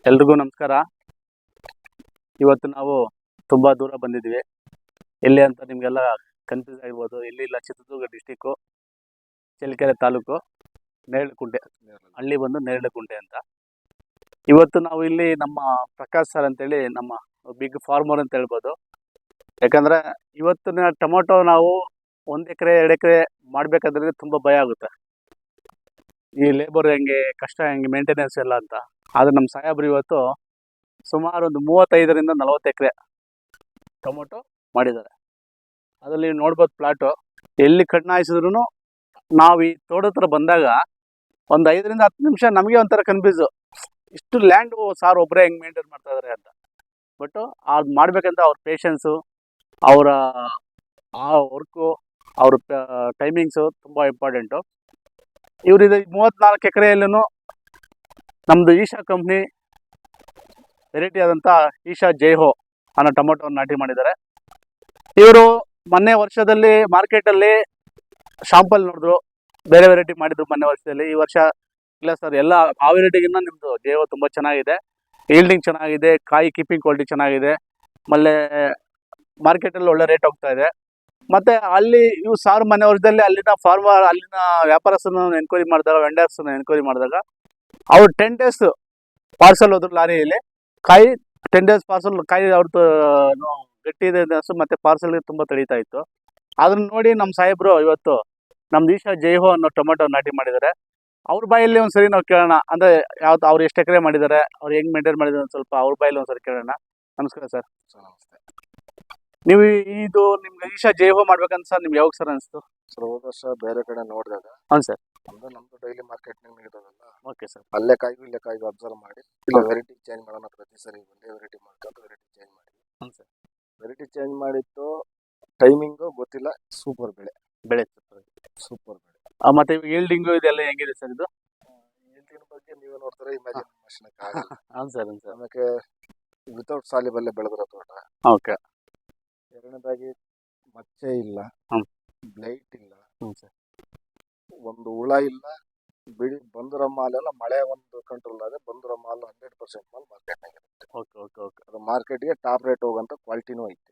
ಎಲ್ರಿಗೂ ನಮಸ್ಕಾರ. ಇವತ್ತು ನಾವು ತುಂಬ ದೂರ ಬಂದಿದ್ದೀವಿ. ಎಲ್ಲಿ ಅಂತ ನಿಮಗೆಲ್ಲ ಕನ್ಫ್ಯೂಸ್ ಆಗಿರ್ಬೋದು. ಎಲ್ಲಿಲ್ಲ, ಚಿತ್ರದುರ್ಗ ಡಿಸ್ಟಿಕ್ಕು, ಚಳ್ಳಕೆರೆ ತಾಲೂಕು, ನೇರಳೆಕುಂಟೆ ಹಳ್ಳಿ ಬಂದು ನೇರಳೆಕುಂಟೆ ಅಂತ. ಇವತ್ತು ನಾವು ಇಲ್ಲಿ ನಮ್ಮ ಪ್ರಕಾಶ್ ಸರ್ ಅಂತೇಳಿ ನಮ್ಮ ಬಿಗ್ ಫಾರ್ಮರ್ ಅಂತ ಹೇಳ್ಬೋದು. ಯಾಕಂದರೆ ಇವತ್ತಿನ ಟೊಮೊಟೊ ನಾವು 1 ಎಕರೆ 2 ಎಕರೆ ಮಾಡಬೇಕಾದ್ರೆ ತುಂಬ ಭಯ ಆಗುತ್ತೆ. ಈ ಲೇಬರ್ ಹೆಂಗೆ, ಕಷ್ಟ ಹೆಂಗೆ, ಮೇಂಟೆನೆನ್ಸ್ ಎಲ್ಲ ಅಂತ. ಆದರೆ ನಮ್ಮ ಸಾಹೇಬ್ರು ಇವತ್ತು ಸುಮಾರು ಒಂದು 35ರಿಂದ 40 ಎಕರೆ ಟೊಮೊಟೊ ಮಾಡಿದ್ದಾರೆ. ಅದರಲ್ಲಿ ನೋಡ್ಬೋದು ಪ್ಲಾಟು. ಎಲ್ಲಿ ಕಣ್ಣಾಯಿಸಿದ್ರು ನಾವು ಈ ತೋಟದ ಹತ್ರ ಬಂದಾಗ ಒಂದು 5ರಿಂದ 10 ನಿಮಿಷ ನಮಗೆ ಒಂಥರ ಕನ್ಫ್ಯೂಸು, ಇಷ್ಟು ಲ್ಯಾಂಡು ಸಾರ್ ಒಬ್ಬರೇ ಹೆಂಗೆ ಮೇಂಟೈನ್ ಮಾಡ್ತಾ ಇದ್ದಾರೆ ಅಂತ. ಬಟ್ಟು ಅದು ಮಾಡಬೇಕಂತ ಅವ್ರ ಪೇಷನ್ಸು, ಅವರ ಆ ವರ್ಕು, ಅವ್ರ ಟೈಮಿಂಗ್ಸು ತುಂಬ ಇಂಪಾರ್ಟೆಂಟು. ಇವರಿದು 34 ಎಕರೆಯಲ್ಲೂ ನಮ್ಮದು ಈಶಾ ಕಂಪ್ನಿ ವೆರೈಟಿ ಆದಂಥ ಈಶಾ ಜೈಹೋ ಅನ್ನೋ ಟೊಮೊಟೊ ನಾಟಿ ಮಾಡಿದ್ದಾರೆ. ಇವರು ಮೊನ್ನೆ ವರ್ಷದಲ್ಲಿ ಮಾರ್ಕೆಟಲ್ಲಿ ಶಾಂಪಲ್ ನೋಡಿದ್ರು, ಬೇರೆ ವೆರೈಟಿ ಮಾಡಿದ್ರು ಮೊನ್ನೆ ವರ್ಷದಲ್ಲಿ. ಈ ವರ್ಷ ಇಲ್ಲ ಸರ್, ಎಲ್ಲ ಆ ವೆರೈಟಿಗಿನ್ನ ನಿಮ್ಮದು ಜೈಹೋ ತುಂಬ ಚೆನ್ನಾಗಿದೆ, ಈಲ್ಡಿಂಗ್ ಚೆನ್ನಾಗಿದೆ, ಕಾಯಿ ಕೀಪಿಂಗ್ ಕ್ವಾಲಿಟಿ ಚೆನ್ನಾಗಿದೆ, ಆಮೇಲೆ ಮಾರ್ಕೆಟಲ್ಲಿ ಒಳ್ಳೆ ರೇಟ್ ಹೋಗ್ತಾ ಇದೆ. ಮತ್ತು ಅಲ್ಲಿ ಇವು ಸಾರು ಮೊನ್ನೆ ವರ್ಷದಲ್ಲಿ ಅಲ್ಲಿನ ಫಾರ್ಮರ್, ಅಲ್ಲಿನ ವ್ಯಾಪಾರಸ್ಥರನ್ನ ಎನ್ಕ್ವೈರಿ ಮಾಡಿದಾಗ, ವೆಂಡರ್ಸ್ನ ಎನ್ಕ್ವೈರಿ ಮಾಡಿದಾಗ ಅವ್ರು 10 ಡೇಸ್ ಪಾರ್ಸಲ್ ಹೋದ್ರು ಲಾರಿಯಲ್ಲಿ. ಕಾಯಿ 10 ಡೇಸ್ ಪಾರ್ಸಲ್, ಕಾಯಿ ಅವ್ರದ್ದು ಗಟ್ಟಿ ಇದೆ ಮತ್ತು ಪಾರ್ಸಲ್ಗೆ ತುಂಬ ತಡೀತಾ ಇತ್ತು. ಅದನ್ನ ನೋಡಿ ನಮ್ಮ ಸಾಹೇಬರು ಇವತ್ತು ನಮ್ದು ಈಶಾ ಜೈಹೋ ಅನ್ನೋ ಟೊಮೊಟೊ ನಾಟಿ ಮಾಡಿದ್ದಾರೆ. ಅವ್ರ ಬಾಯಲ್ಲಿ ಒಂದು ಸರಿ ನಾವು ಕೇಳೋಣ, ಅಂದರೆ ಯಾವ್ದು ಅವ್ರು ಎಷ್ಟು ಎಕರೆ ಮಾಡಿದ್ದಾರೆ, ಅವ್ರು ಹೆಂಗೆ ಮೇಂಟೈನ್ ಮಾಡಿದ್ದಾರೆ ಒಂದು ಸ್ವಲ್ಪ ಅವ್ರ ಬಾಯಲ್ಲಿ ಒಂದು ಸರಿ ಕೇಳೋಣ. ನಮಸ್ಕಾರ ಸರ್. ನಮಸ್ತೆ. ನೀವು ಇದು ನಿಮ್ಗೆ ಈಶಾ ಜೈಹೋ ಮಾಡ್ಬೇಕಂತ ಸರ್ ನಿಮ್ಗೆ ಯಾವಾಗ ಸರ್ ಅನಿಸ್ತು? ಸರ್, ಹೋದ ವರ್ಷ ಬೇರೆ ಕಡೆ ನೋಡಿದಾಗ ಹೌದು ಸರ್, ನಮ್ದು ಡೈಲಿ ಮಾರ್ಕೆಟ್ನಾಗ ಇರೋದಲ್ಲ, ಓಕೆ ಸರ್, ಅಲ್ಲೇ ಕಾಯಿಗೂ ಅಬ್ಸರ್ವ್ ಮಾಡಿ ಇಲ್ಲ ವೆರೈಟಿ ಚೇಂಜ್ ಮಾಡೋಣ, ಪ್ರತಿ ಸರಿ ಒಂದೇ ವೆರೈಟಿ ಮಾಡ್ಕೊಂಡು ವೆರೈಟಿ ಚೇಂಜ್ ಮಾಡಿ. ಹ್ಞೂ ಸರ್, ವೆರೈಟಿ ಚೇಂಜ್ ಮಾಡಿತ್ತು, ಟೈಮಿಂಗು ಗೊತ್ತಿಲ್ಲ, ಸೂಪರ್ ಬೆಳೆ ಸೂಪರ್ ಬೆಳೆ. ಮತ್ತೆ ಈಲ್ಡಿಂಗು ಇದೆಲ್ಲ ಹೆಂಗಿದೆ ಸರ್? ಇದು ಈಲ್ಡಿನ ಬಗ್ಗೆ ನೀವೇ ನೋಡ್ತಾರೆ, ಇಮ್ಯಾಜಿನ್ ಮಷಿನಕ್ಕೆ ಆಗಲ್ಲ. ಹೌದು ಸರ್, ಹೌದು ಸರ್. ಆಮೇಲೆ ವಿತೌಟ್ ಸಾಲಿಬಲ್ಲೇ ಬೆಳೆದಿರೋ ತೋಟ. ಓಕೆ. ಎರಡನೇದಾಗಿ ಮಚ್ಚೆ ಇಲ್ಲ, ಬ್ಲೈಟ್ ಇಲ್ಲ, ಹ್ಞೂ ಸರ್, ಒಂದು ಹುಳ ಇಲ್ಲ, ಬಿಡಿ ಬಂದರ ಮಾಲೆಲ್ಲ ಮಳೆ ಒಂದು ಕಂಟ್ರೋಲ್ ಆದ್ರೆ ಬಂದರ ಮಾಲ್ 100% ಮಾಲ್ ಮಾರ್ಕೆಟ್ನಾಗ ಇರುತ್ತೆ. Okay okay okay. ಅದು ಮಾರ್ಕೆಟ್ಗೆ ಟಾಪ್ ರೇಟ್ ಹೋಗಂತ ಕ್ವಾಲಿಟಿನೂ ಐತೆ.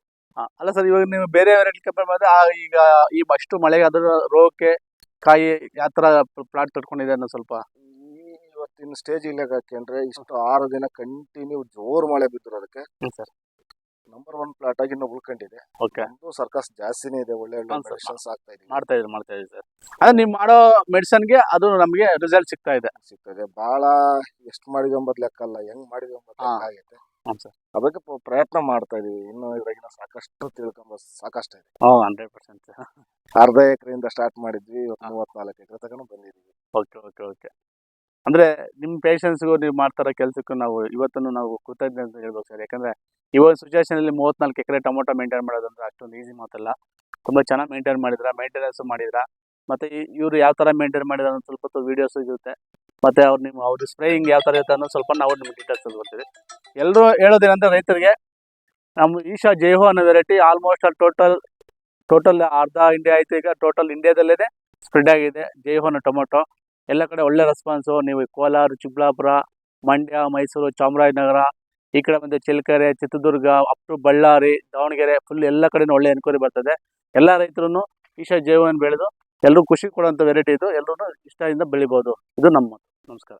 ಅಲ್ಲ ಸರ್, ಇವಾಗ ನೀವು ಬೇರೆ ವೆರೈಟಿ ಕಂಪೇರ್ ಮಾಡಿದ್ರೆ ಈಗ ಈ ಅಷ್ಟು ಮಳೆಗೆ ಅದರ ರೋಗಕ್ಕೆ ಕಾಯಿ ಯಾವ ಥರ ಪ್ಲಾಟ್ ತಡ್ಕೊಂಡಿದೆ ಅನ್ನೋ ಸ್ವಲ್ಪ ಇವತ್ತಿನ ಸ್ಟೇಜ್ ಇಲ್ಲ ಯಾಕೆಂದ್ರೆ ಇಷ್ಟು 6 ದಿನ ಕಂಟಿನ್ಯೂ ಜೋರು ಮಳೆ ಬಿದ್ದಿರೋದಕ್ಕೆ ಸರ್ ನಂಬರ್ 1 ಪ್ಲಾಟ್ ಆಗಿ ಇನ್ನೂ ಉಳ್ಕೊಂಡಿದೆ. ಓಕೆ. ನಮ್ದು ಸರ್ಕಸ್ ಜಾಸ್ತಿನೇ ಇದೆ, ಒಳ್ಳೆ ಒಳ್ಳೆ ಮೆಡಿಸಿನ್ಸ್ ಆಗ್ತಾ ಇದೆ. ಮಾಡ್ತಾ ಇದ್ದೀವಿ ಸರ್. ಅಂದ್ರೆ ನೀವು ಮಾಡೋ ಮೆಡಿಸನ್ಗೆ ಅದು ನಮಗೆ ರಿಸಲ್ಟ್ ಸಿಗ್ತಾ ಇದೆ. ಭಾಳ ಎಷ್ಟು ಮಾಡಿದ್ವಿ ಎಂಬುದು ಲೆಕ್ಕ ಅಲ್ಲ, ಹೆಂಗ್ ಮಾಡಿದ್ವಿ ಎಂಬುದು ಲೆಕ್ಕ ಆಗೈತೆ. ಹಾಂ ಸರ್, ಅದಕ್ಕೆ ಪ್ರಯತ್ನ ಮಾಡ್ತಾ ಇದೀವಿ. ಇನ್ನು ಇದ್ರಾಗಿನ ಸಾಕಷ್ಟು ತಿಳ್ಕೊಂಬ ಸಾಕಷ್ಟು ಇದೆ. 100% ಅರ್ಧ ಎಕರೆಯಿಂದ ಸ್ಟಾರ್ಟ್ ಮಾಡಿದ್ವಿ, ಇವತ್ತು 34 ಎಕರೆ ತನಕ ಬಂದಿದ್ದೀವಿ. Okay okay okay. ಅಂದರೆ ನಿಮ್ಮ ಪೇಷನ್ಸ್ಗೂ ನೀವು ಮಾಡ್ತಾರೋ ಕೆಲಸಕ್ಕೂ ನಾವು ಇವತ್ತನ್ನು ನಾವು ಕೃತಜ್ಞತೆ ಅಂತ ಹೇಳ್ಬೇಕು ಸರ್. ಯಾಕಂದರೆ ಇವಾಗ ಸಿಚುವೇಷನಲ್ಲಿ 34 ಎಕರೆ ಟೊಮೊಟೊ ಮೇಂಟೈನ್ ಮಾಡೋದಂದ್ರೆ ಅಷ್ಟೊಂದು ಈಸಿ ಮಾತಲ್ಲ. ತುಂಬ ಚೆನ್ನಾಗಿ ಮೇಂಟೈನ್ ಮಾಡಿದ್ರ, ಮೇಂಟೆನೆನ್ಸು ಮಾಡಿದ್ರ. ಮತ್ತು ಇವರು ಯಾವ ಥರ ಮೇಂಟೈನ್ ಮಾಡಿದ್ರೆ ಅನ್ನೋ ಸ್ವಲ್ಪ ಹೊತ್ತು ವೀಡಿಯೋಸು ಇರುತ್ತೆ. ಮತ್ತು ಅವ್ರ ಸ್ಪ್ರೇಯಿಂಗ್ ಯಾವ ಥರ ಇರುತ್ತೆ ಅನ್ನೋ ಸ್ವಲ್ಪ ನಾವು ನಿಮ್ಗೆ ಡೀಟೇಲ್ಸ್ ಕೊಡ್ತೀವಿ. ಎಲ್ಲರೂ ಹೇಳೋದೇನಂದರೆ ರೈತರಿಗೆ ನಮ್ಮ ಈಶಾ ಜೈಹೋ ಅನ್ನೋ ವೆರೈಟಿ ಆಲ್ಮೋಸ್ಟ್ ಟೋಟಲ್ ಅರ್ಧ ಇಂಡಿಯಾ ಆಯಿತು. ಈಗ ಟೋಟಲ್ ಇಂಡಿಯಾದಲ್ಲೇ ಸ್ಪ್ರೆಡ್ ಆಗಿದೆ ಜೈಹೋ ಅನ್ನೋ ಟೊಮೊಟೊ. ಎಲ್ಲ ಕಡೆ ಒಳ್ಳೆ ರೆಸ್ಪಾನ್ಸು. ನೀವು ಕೋಲಾರ, ಚಿಕ್ಕಬಳ್ಳಾಪುರ, ಮಂಡ್ಯ, ಮೈಸೂರು, ಚಾಮರಾಜನಗರ, ಈ ಕಡೆ ಬಂದು Challakere, Chitradurga, up to Ballari, Davanagere, full ಎಲ್ಲ ಕಡೆನೂ ಒಳ್ಳೆ ಎನ್ಕ್ವೈರಿ ಬರ್ತದೆ. ಎಲ್ಲ ರೈತರು ಈಶಾ ಜೈವವನ್ನು ಬೆಳೆದು ಎಲ್ಲರೂ ಖುಷಿ ಕೊಡುವಂಥ ವೆರೈಟಿ ಇದು. ಎಲ್ಲರೂ ಇಷ್ಟದಿಂದ ಬೆಳಿಬೋದು. ಇದು ನಮ್ಮ ನಮಸ್ಕಾರ.